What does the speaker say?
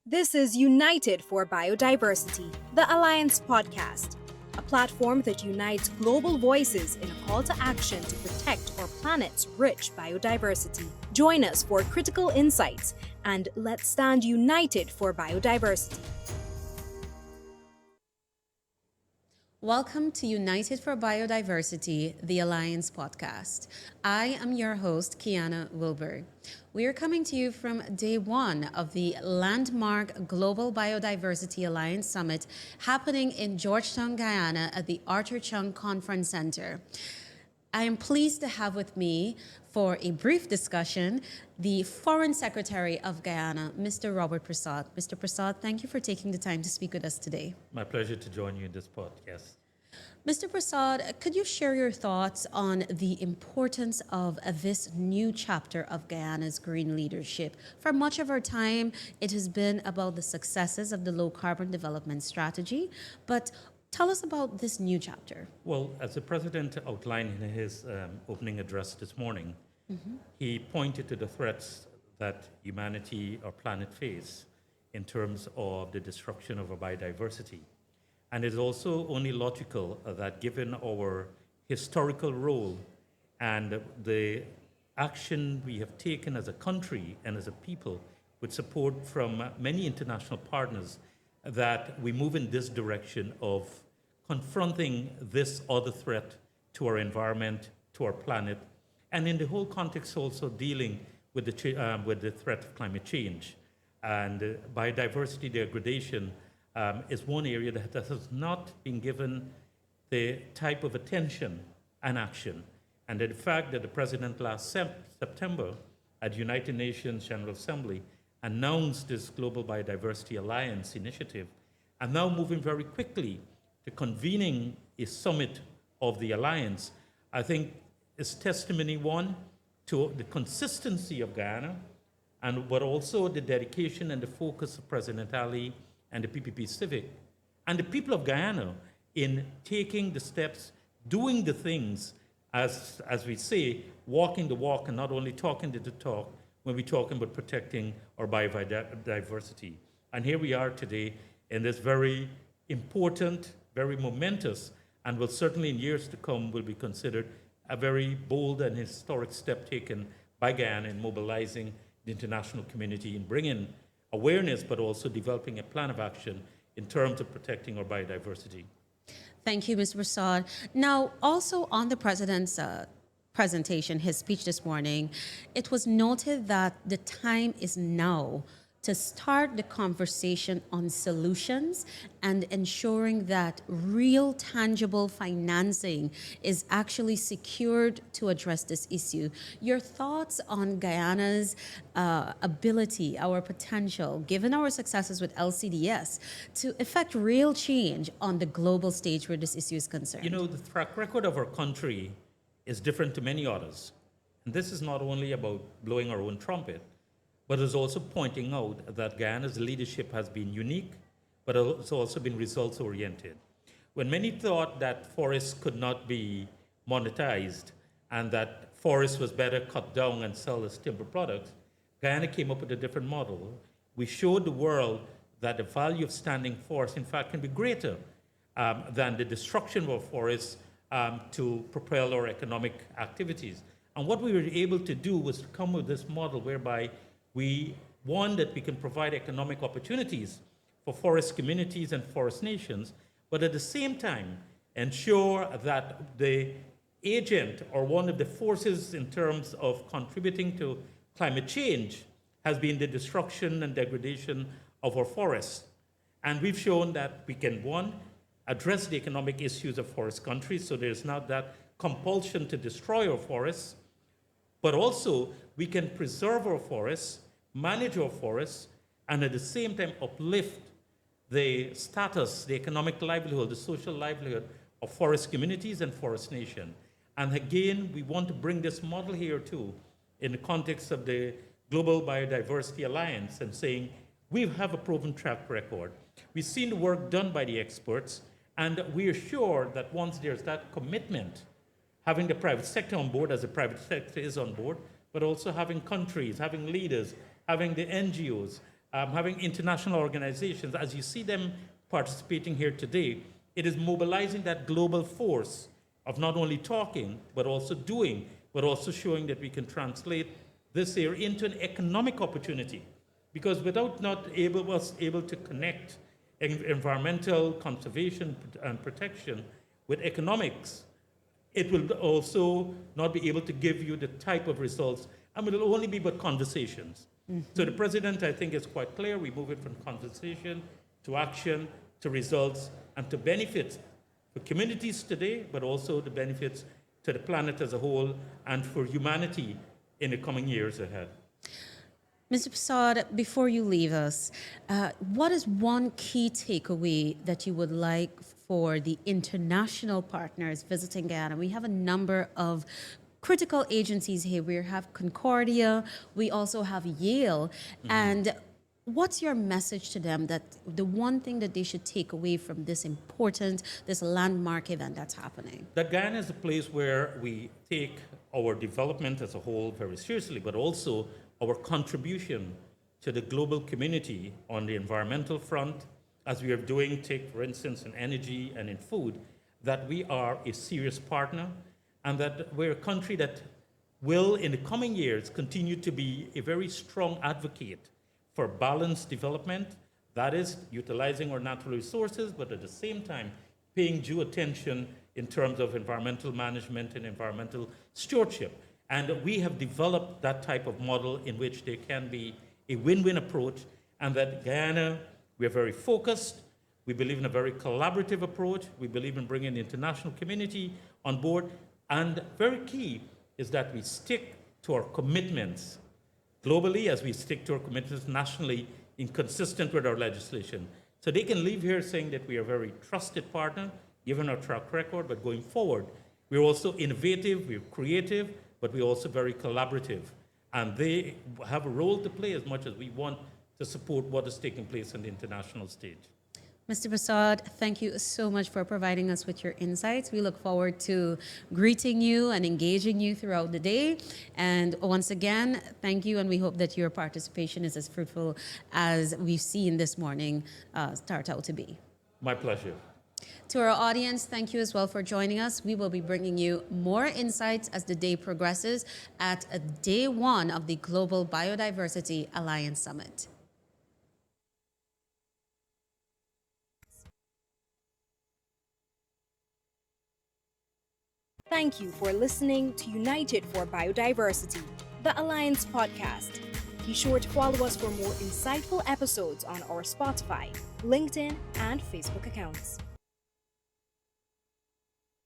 This is United for Biodiversity, the Alliance podcast, a platform that unites global voices in a call to action to protect our planet's rich biodiversity. Join us for critical insights and let's stand united for biodiversity. Welcome to United for Biodiversity, the Alliance podcast. I am your host, Guyana Wilbur. We are coming to you from day one of the landmark Global Biodiversity Alliance Summit happening in Georgetown, Guyana at the Arthur Chung Conference Center. I am pleased to have with me for a brief discussion the Foreign Secretary of Guyana, Mr. Robert Persaud. Mr. Persaud, thank you for taking the time to speak with us today. My pleasure to join you in this podcast. Mr. Persaud, could you share your thoughts on the importance of this new chapter of Guyana's green leadership? For much of our time, it has been about the successes of the low carbon development strategy, but tell us about this new chapter. Well, as the President outlined in his opening address this morning, he pointed to the threats that humanity or planet face in terms of the destruction of our biodiversity. And it's also only logical that given our historical role and the action we have taken as a country and as a people with support from many international partners, that we move in this direction of confronting this other threat to our environment, to our planet, and in the whole context also dealing with the threat of climate change. And biodiversity degradation is one area that has not been given the type of attention and action. And the fact that the President last September at the United Nations General Assembly announced this Global Biodiversity Alliance initiative, and now moving very quickly to convening a summit of the Alliance, I think is testimony, one, to the consistency of Guyana, but also the dedication and the focus of President Ali and the PPP Civic, and the people of Guyana in taking the steps, doing the things, as we say, walking the walk and not only talking the talk when we're talking about protecting our biodiversity. And here we are today in this very important, very momentous, and will certainly in years to come will be considered a very bold and historic step taken by Guyana in mobilizing the international community in bringing awareness, but also developing a plan of action in terms of protecting our biodiversity. Thank you, Mr. Persaud. Now, also on the President's presentation, his speech this morning, it was noted that the time is now to start the conversation on solutions and ensuring that real tangible financing is actually secured to address this issue. Your thoughts on Guyana's ability, our potential, given our successes with LCDS, to effect real change on the global stage where this issue is concerned? You know, the track record of our country is different to many others. And this is not only about blowing our own trumpet, but is also pointing out that Guyana's leadership has been unique, but it's also been results-oriented. When many thought that forests could not be monetized and that forests was better cut down and sell as timber products, Guyana came up with a different model. We showed the world that the value of standing forests, in fact, can be greater than the destruction of our forests to propel our economic activities. And what we were able to do was to come with this model whereby that we can provide economic opportunities for forest communities and forest nations, but at the same time ensure that the agent or one of the forces in terms of contributing to climate change has been the destruction and degradation of our forests. And we've shown that we can, one, address the economic issues of forest countries, so there's not that compulsion to destroy our forests, but also we can preserve our forests, manage our forests, and at the same time uplift the status, the economic livelihood, the social livelihood of forest communities and forest nation. And again, we want to bring this model here too in the context of the Global Biodiversity Alliance and saying, we have a proven track record. We've seen the work done by the experts, and we are sure that once there's that commitment, having the private sector on board, as the private sector is on board, but also having countries, having leaders, having the NGOs, having international organizations, as you see them participating here today, it is mobilizing that global force of not only talking, but also doing, but also showing that we can translate this area into an economic opportunity. Because without us able to connect environmental conservation and protection with economics, it will also not be able to give you the type of results, and it will only be but conversations. So the president, I think, is quite clear. We move it from conversation to action to results and to benefits for communities today, but also the benefits to the planet as a whole and for humanity in the coming years ahead. Mr. Persaud, before you leave us, what is one key takeaway that you would like for the international partners visiting Guyana? We have a number of critical agencies here. We have Concordia, we also have Yale, and what's your message to them, that the one thing that they should take away from this important, this landmark event that's happening? That Guyana is a place where we take our development as a whole very seriously, but also our contribution to the global community on the environmental front, as we are doing, take for instance in energy and in food, that we are a serious partner, and that we're a country that will in the coming years continue to be a very strong advocate for balanced development, that is utilizing our natural resources, but at the same time paying due attention in terms of environmental management and environmental stewardship. And we have developed that type of model in which there can be a win-win approach, and that Guyana, we are very focused. We believe in a very collaborative approach. We believe in bringing the international community on board. And very key is that we stick to our commitments globally as we stick to our commitments nationally, inconsistent with our legislation. So they can leave here saying that we are a very trusted partner, given our track record, but going forward, we're also innovative, we're creative, but we're also very collaborative. And they have a role to play as much as we want to support what is taking place on the international stage. Mr. Persaud, thank you so much for providing us with your insights. We look forward to greeting you and engaging you throughout the day. And once again, thank you, and we hope that your participation is as fruitful as we've seen this morning start out to be. My pleasure. To our audience, thank you as well for joining us. We will be bringing you more insights as the day progresses at day one of the Global Biodiversity Alliance Summit. Thank you for listening to United for Biodiversity, the Alliance podcast. Be sure to follow us for more insightful episodes on our Spotify, LinkedIn, and Facebook accounts.